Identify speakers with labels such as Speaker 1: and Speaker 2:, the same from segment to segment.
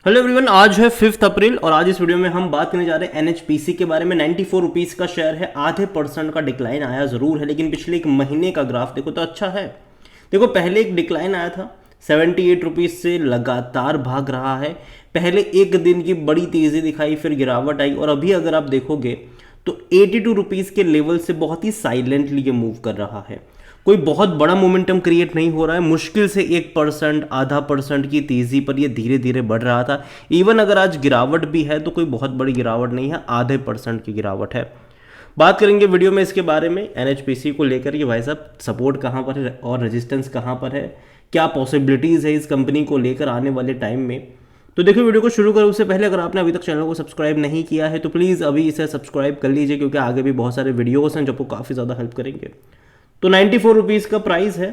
Speaker 1: Hello everyone, आज है 5 अप्रैल और आज इस वीडियो में हम बात करने जा रहे हैं एनएचपीसी के बारे में। 94 रुपीज़ का शेयर है, आधे % का डिक्लाइन आया ज़रूर है, लेकिन पिछले एक महीने का ग्राफ देखो तो अच्छा है। देखो पहले एक डिक्लाइन आया था 78 रुपीज़ से, लगातार भाग रहा है। पहले एक दिन की बड़ी तेज़ी दिखाई, फिर गिरावट आई और अभी अगर आप देखोगे तो 82 रुपीज़ के लेवल से बहुत ही साइलेंटली ये मूव कर रहा है। कोई बहुत बड़ा मोमेंटम क्रिएट नहीं हो रहा है, मुश्किल से 1%, आधा % की तेज़ी पर ये धीरे धीरे बढ़ रहा था। इवन अगर आज गिरावट भी है तो कोई बहुत बड़ी गिरावट नहीं है, आधे % की गिरावट है। बात करेंगे वीडियो में इसके बारे में, एनएचपीसी को लेकर कि भाई साहब सपोर्ट कहाँ पर है और रेजिस्टेंस कहाँ पर है, क्या पॉसिबिलिटीज़ है इस कंपनी को लेकर आने वाले टाइम में। तो देखिए वीडियो को शुरू करें उससे पहले अगर आपने अभी तक चैनल को सब्सक्राइब नहीं किया है तो प्लीज़ अभी इसे सब्सक्राइब कर लीजिए, क्योंकि आगे भी बहुत सारे वीडियोस हैं जो आपको काफ़ी ज़्यादा हेल्प करेंगे। तो 94 रुपीज़ का प्राइस है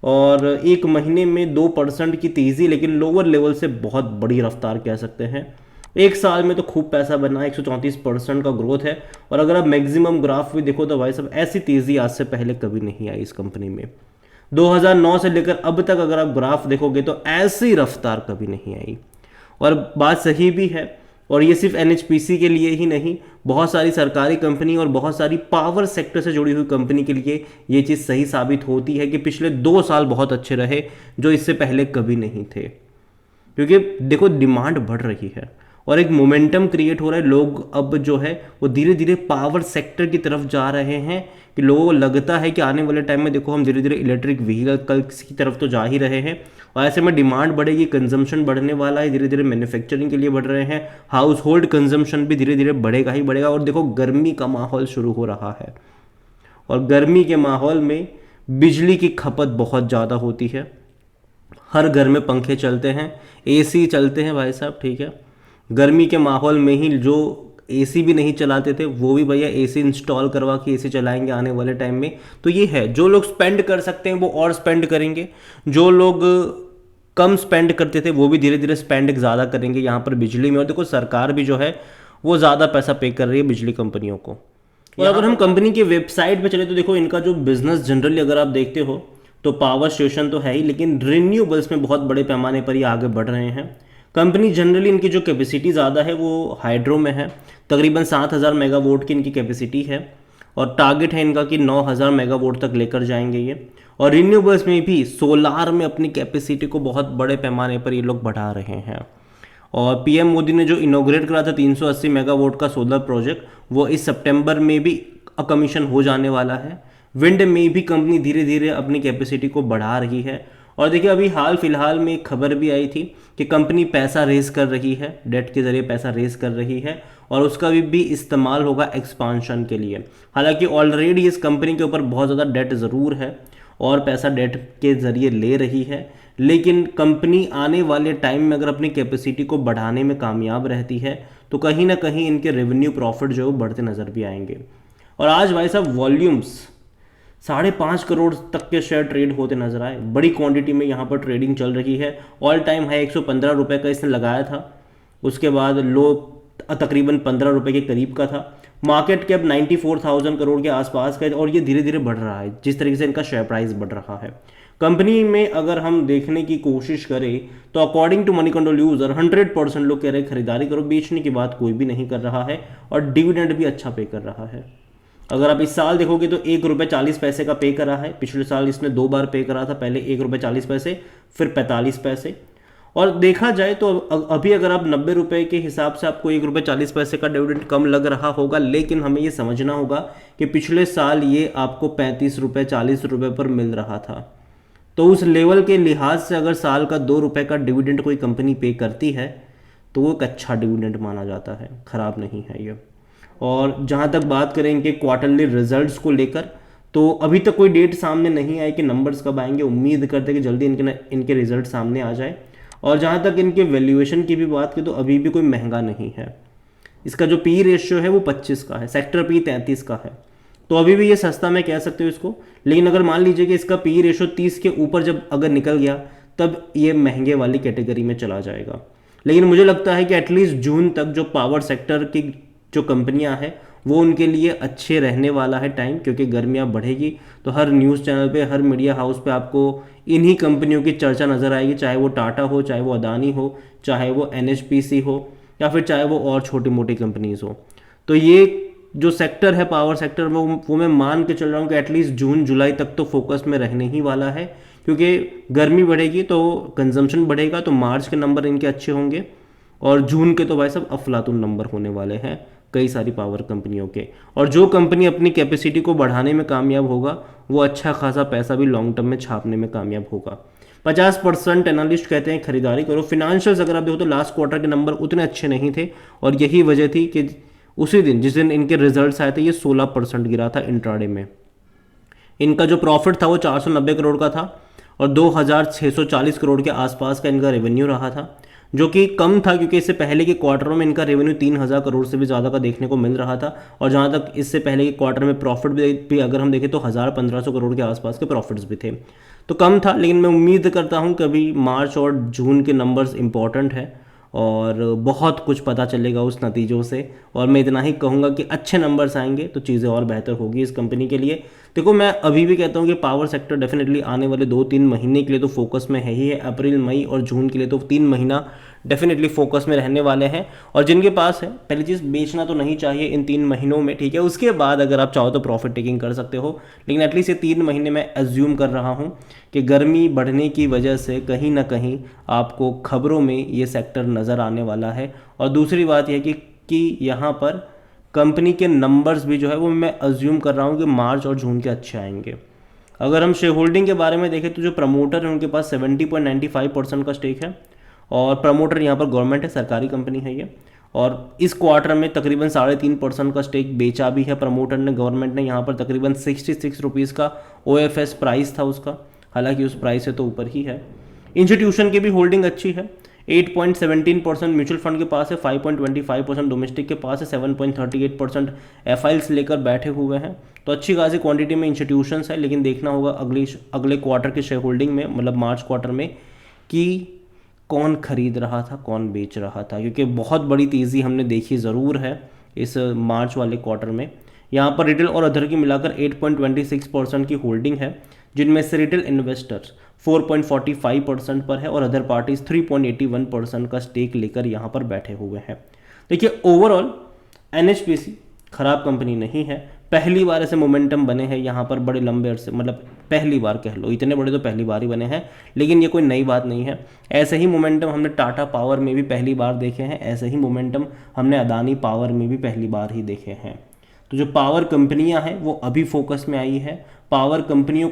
Speaker 1: और एक महीने में 2% की तेज़ी, लेकिन लोअर लेवल से बहुत बड़ी रफ्तार कह सकते हैं। एक साल में तो खूब पैसा बना, 134% का ग्रोथ है। और अगर आप मैक्सिमम ग्राफ भी देखो तो भाई साहब ऐसी तेज़ी आज से पहले कभी नहीं आई इस कंपनी में। 2009 से लेकर अब तक अगर आप ग्राफ देखोगे तो ऐसी रफ्तार कभी नहीं आई। और बात सही भी है, और ये सिर्फ एनएचपीसी के लिए ही नहीं, बहुत सारी सरकारी कंपनी और बहुत सारी पावर सेक्टर से जुड़ी हुई कंपनी के लिए ये चीज़ सही साबित होती है कि पिछले 2 साल बहुत अच्छे रहे जो इससे पहले कभी नहीं थे। क्योंकि देखो डिमांड बढ़ रही है और एक मोमेंटम क्रिएट हो रहा है। लोग अब जो है वो धीरे धीरे पावर सेक्टर की तरफ जा रहे हैं कि लोगों को लगता है कि आने वाले टाइम में देखो हम धीरे धीरे इलेक्ट्रिक व्हीकल्स की तरफ तो जा ही रहे हैं और ऐसे में डिमांड बढ़ेगी, कंजम्पशन बढ़ने वाला है, धीरे धीरे मैन्युफैक्चरिंग के लिए बढ़ रहे हैं, हाउस होल्ड कंजम्पशन भी धीरे धीरे बढ़ेगा ही बढ़ेगा। और देखो गर्मी का माहौल शुरू हो रहा है और गर्मी के माहौल में बिजली की खपत बहुत ज़्यादा होती है। हर घर में पंखे चलते हैं, एसी चलते हैं भाई साहब, ठीक है। गर्मी के माहौल में ही जो एसी भी नहीं चलाते थे वो भी भैया एसी इंस्टॉल करवा के एसी चलाएंगे आने वाले टाइम में। तो ये है, जो लोग स्पेंड कर सकते हैं वो और स्पेंड करेंगे, जो लोग कम स्पेंड करते थे वो भी धीरे धीरे स्पेंड ज़्यादा करेंगे यहाँ पर बिजली में। और देखो सरकार भी जो है वो ज़्यादा पैसा पे कर रही है बिजली कंपनियों को। और अगर हम कंपनी के वेबसाइट पे चले तो देखो इनका जो बिजनेस जनरली अगर आप देखते हो तो पावर स्टेशन तो है ही, लेकिन रिन्यूएबल्स में बहुत बड़े पैमाने पर ये आगे बढ़ रहे हैं। कंपनी जनरली इनकी जो कैपेसिटी ज़्यादा है वो हाइड्रो में है, तकरीबन 7000 मेगावाट की इनकी कैपेसिटी है और टारगेट है इनका कि 9000 मेगावाट तक लेकर जाएंगे ये। और रिन्यूएबल्स में भी सोलार में अपनी कैपेसिटी को बहुत बड़े पैमाने पर ये लोग बढ़ा रहे हैं। और पीएम मोदी ने जो इनोग्रेट करा था 380 मेगावाट का सोलर प्रोजेक्ट, वो इस सितंबर में भी कमीशन हो जाने वाला है। विंड में भी कंपनी धीरे धीरे अपनी कैपेसिटी को बढ़ा रही है। और देखिए अभी हाल फिलहाल में एक खबर भी आई थी कि कंपनी पैसा रेज कर रही है, डेट के जरिए पैसा रेज कर रही है और उसका भी इस्तेमाल होगा एक्सपांशन के लिए। हालांकि ऑलरेडी इस कंपनी के ऊपर बहुत ज़्यादा डेट ज़रूर है और पैसा डेट के ज़रिए ले रही है, लेकिन कंपनी आने वाले टाइम में अगर अपनी कैपेसिटी को बढ़ाने में कामयाब रहती है तो कहीं ना कहीं इनके रेवेन्यू प्रॉफिट जो है वो बढ़ते नज़र भी आएंगे। और आज भाई साहब वॉल्यूम्स 5.5 करोड़ तक के शेयर ट्रेड होते नजर आए, बड़ी क्वांटिटी में यहाँ पर ट्रेडिंग चल रही है। ऑल टाइम हाई 115 रुपये का इसने लगाया था, उसके बाद लो तकरीबन 15 रुपये के करीब का था। मार्केट कैप 94,000 करोड़ के आसपास का है और ये धीरे धीरे बढ़ रहा है जिस तरीके से इनका शेयर प्राइस बढ़ रहा है। कंपनी में अगर हम देखने की कोशिश करें तो according to Moneycontrol user 100% लोग कह रहे हैं खरीदारी करो, बेचने की बात कोई भी नहीं कर रहा है और डिविडेंड भी अच्छा पे कर रहा है। अगर आप इस साल देखोगे तो 1 रुपये 40 पैसे का पे करा है, पिछले साल इसने 2 बार पे करा था, पहले 1 रुपये 40 पैसे फिर 45 पैसे। और देखा जाए तो अभी अगर आप 90 रुपये के हिसाब से आपको 1 रुपये 40 पैसे का डिविडेंड कम लग रहा होगा, लेकिन हमें ये समझना होगा कि पिछले साल ये आपको 35 रुपये 40 रुपये पर मिल रहा था। तो उस लेवल के लिहाज से अगर साल का 2 रुपये का डिविडेंड कोई कंपनी पे करती है तो वो एक अच्छा डिविडेंड माना जाता है, ख़राब नहीं है ये। और जहाँ तक बात करेंगे क्वार्टरली रिजल्ट्स को लेकर तो अभी तक कोई डेट सामने नहीं आई कि नंबर्स कब आएंगे, उम्मीद करते हैं कि जल्दी इनके रिजल्ट सामने आ जाए। और जहाँ तक इनके वैल्यूएशन की भी बात करें तो अभी भी कोई महंगा नहीं है। इसका जो पी रेशियो है वो 25 का है, सेक्टर पी 33 का है, तो अभी भी ये सस्ता मैं कह सकते हो इसको। लेकिन अगर मान लीजिए कि इसका पी रेशियो 30 के ऊपर जब अगर निकल गया तब ये महंगे वाली कैटेगरी में चला जाएगा। लेकिन मुझे लगता है कि एटलीस्ट जून तक जो पावर सेक्टर की जो कंपनियां हैं वो उनके लिए अच्छे रहने वाला है टाइम, क्योंकि गर्मियाँ बढ़ेगी तो हर न्यूज़ चैनल पे, हर मीडिया हाउस पे आपको इन्हीं कंपनियों की चर्चा नज़र आएगी, चाहे वो टाटा हो, चाहे वो अदानी हो, चाहे वो NHPC हो, या फिर चाहे वो और छोटी मोटी कंपनीज हो। तो ये जो सेक्टर है पावर सेक्टर, वो मैं मान के चल रहा हूँ कि एटलीस्ट जून जुलाई तक तो फोकस में रहने ही वाला है, क्योंकि गर्मी बढ़ेगी तो कंजम्पशन बढ़ेगा, तो मार्च के नंबर इनके अच्छे होंगे और जून के तो भाई सब अफलातुन नंबर होने वाले हैं कई सारी पावर कंपनियों के। और जो कंपनी अपनी कैपेसिटी को बढ़ाने में कामयाब होगा वो अच्छा खासा पैसा भी लॉन्ग टर्म में छापने में कामयाब होगा। 50% एनालिस्ट कहते हैं खरीदारी करो। फिनेंशियल्स अगर आप देखो तो लास्ट क्वार्टर के नंबर उतने अच्छे नहीं थे और यही वजह थी कि उसी दिन जिस दिन इनके रिजल्ट्स आए थे ये 16% गिरा था इंट्राडे में। इनका जो प्रॉफिट था वो 490 करोड़ का था और 2640 करोड़ के आसपास का इनका रेवेन्यू रहा था, जो कि कम था क्योंकि इससे पहले के क्वार्टरों में इनका रेवेन्यू 3000 करोड़ से भी ज़्यादा का देखने को मिल रहा था। और जहाँ तक इससे पहले के क्वार्टर में प्रॉफिट भी अगर हम देखें तो 1500 करोड़ के आसपास के प्रॉफिट्स भी थे, तो कम था। लेकिन मैं उम्मीद करता हूँ कि अभी मार्च और जून के नंबर्स इंपॉर्टेंट है और बहुत कुछ पता चलेगा उस नतीजों से। और मैं इतना ही कहूँगा कि अच्छे नंबर्स आएंगे तो चीज़ें और बेहतर होगी इस कंपनी के लिए। देखो मैं अभी भी कहता हूँ कि पावर सेक्टर डेफिनेटली आने वाले 2-3 महीने के लिए तो फोकस में है ही है। अप्रैल, मई और जून के लिए तो 3 महीना डेफिनेटली फोकस में रहने वाले हैं। और जिनके पास है, पहली चीज़ बेचना तो नहीं चाहिए इन 3 महीनों में, ठीक है। उसके बाद अगर आप चाहो तो प्रॉफिट टेकिंग कर सकते हो, लेकिन एटलीस्ट ये 3 महीने मैं एज्यूम कर रहा हूँ कि गर्मी बढ़ने की वजह से कहीं ना कहीं आपको खबरों में ये सेक्टर नज़र आने वाला है। और दूसरी बात यह कि यहाँ पर कंपनी के नंबर्स भी जो है वो मैं अज्यूम कर रहा हूँ कि मार्च और जून के अच्छे आएंगे। अगर हम शेयर होल्डिंग के बारे में देखें तो जो प्रमोटर है उनके पास 70.95% का स्टेक है और प्रमोटर यहाँ पर गवर्नमेंट है, सरकारी कंपनी है ये। और इस क्वार्टर में तकरीबन 3.5% का स्टेक बेचा भी है प्रमोटर ने, गवर्नमेंट ने। यहाँ पर तकरीबन 66 रुपीज़ का OFS प्राइस था उसका, हालांकि उस प्राइस से तो ऊपर ही है। इंस्टीट्यूशन की भी होल्डिंग अच्छी है, 8.17% म्यूचुअल फंड के पास है, 5.25% डोमेस्टिक के पास है, 7.38% FIs लेकर बैठे हुए हैं। तो अच्छी खासी क्वांटिटी में इंस्टीट्यूशंस है, लेकिन देखना होगा अगले क्वार्टर के शेयर होल्डिंग में, मतलब मार्च क्वार्टर में, कि कौन खरीद रहा था कौन बेच रहा था, क्योंकि बहुत बड़ी तेज़ी हमने देखी ज़रूर है इस मार्च वाले क्वार्टर में। यहाँ पर रिटेल और अदर की मिलाकर 8.26% की होल्डिंग है, जिनमें से रिटेल इन्वेस्टर्स 4.45% पर है और अदर पार्टीज 3.81% का स्टेक लेकर यहाँ पर बैठे हुए हैं। देखिए ओवरऑल NHPC खराब कंपनी नहीं है, पहली बार ऐसे मोमेंटम बने हैं यहाँ पर बड़े लंबे अरसे, मतलब पहली बार कह लो, इतने बड़े तो पहली बार ही बने हैं, लेकिन ये कोई नई बात नहीं है। ऐसे ही मोमेंटम हमने टाटा पावर में भी पहली बार देखे हैं, ऐसे ही मोमेंटम हमने अदानी पावर में भी पहली बार ही देखे हैं। तो जो पावर कंपनियां हैं वो अभी फोकस में आई है। पावर कंपनियों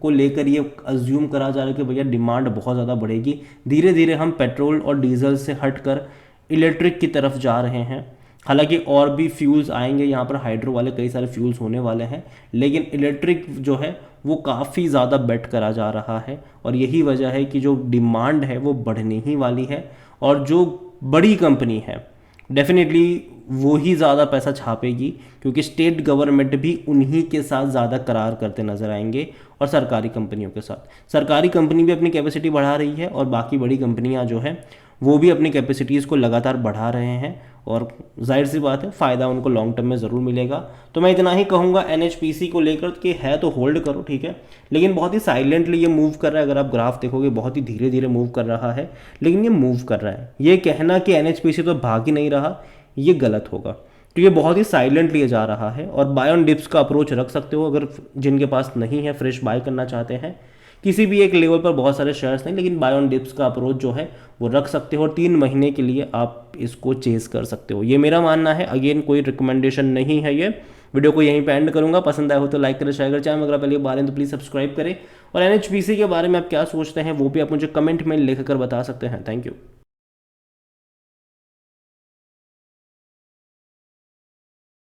Speaker 1: को लेकर ये अज्यूम करा जा रहा है कि भैया डिमांड बहुत ज़्यादा बढ़ेगी, धीरे धीरे हम पेट्रोल और डीजल से हटकर इलेक्ट्रिक की तरफ जा रहे हैं। हालांकि और भी फ्यूल्स आएंगे, यहाँ पर हाइड्रो वाले कई सारे फ्यूल्स होने वाले हैं, लेकिन इलेक्ट्रिक जो है वो काफ़ी ज़्यादा बेट करा जा रहा है और यही वजह है कि जो डिमांड है वो बढ़ने ही वाली है। और जो बड़ी कंपनी है डेफिनेटली वो ही ज़्यादा पैसा छापेगी, क्योंकि स्टेट गवर्नमेंट भी उन्हीं के साथ ज़्यादा करार करते नजर आएंगे और सरकारी कंपनियों के साथ। सरकारी कंपनी भी अपनी कैपेसिटी बढ़ा रही है और बाकी बड़ी कंपनियां जो है वो भी अपनी कैपेसिटीज़ को लगातार बढ़ा रहे हैं और जाहिर सी बात है फ़ायदा उनको लॉन्ग टर्म में ज़रूर मिलेगा। तो मैं इतना ही कहूँगा NHPC को लेकर कि है तो होल्ड करो, ठीक है, लेकिन बहुत ही साइलेंटली ये मूव कर रहा है। अगर आप ग्राफ देखोगे बहुत ही धीरे धीरे मूव कर रहा है, लेकिन ये मूव कर रहा है। ये कहना कि NHPC तो भाग ही नहीं रहा, ये गलत होगा, तो ये बहुत ही साइलेंटली ये जा रहा है। और बाय ऑन डिप्स का अप्रोच रख सकते हो अगर जिनके पास नहीं है, फ्रेश बाय करना चाहते हैं किसी भी एक लेवल पर, बहुत सारे शेयर्स नहीं, लेकिन बाय ऑन डिप्स का अप्रोच जो है वो रख सकते हो और 3 महीने के लिए आप इसको चेज कर सकते हो। ये मेरा मानना है, अगेन कोई रिकमेंडेशन नहीं है। ये वीडियो को यहीं पे एंड करूंगा। पसंद आया हो तो लाइक करें, शेयर करें, चैनल अगर पहले बार हैं तो प्लीज़ सब्सक्राइब करें। और NHPC के बारे में आप क्या सोचते हैं वो भी आप मुझे कमेंट में लिख कर बता सकते हैं। Thank you.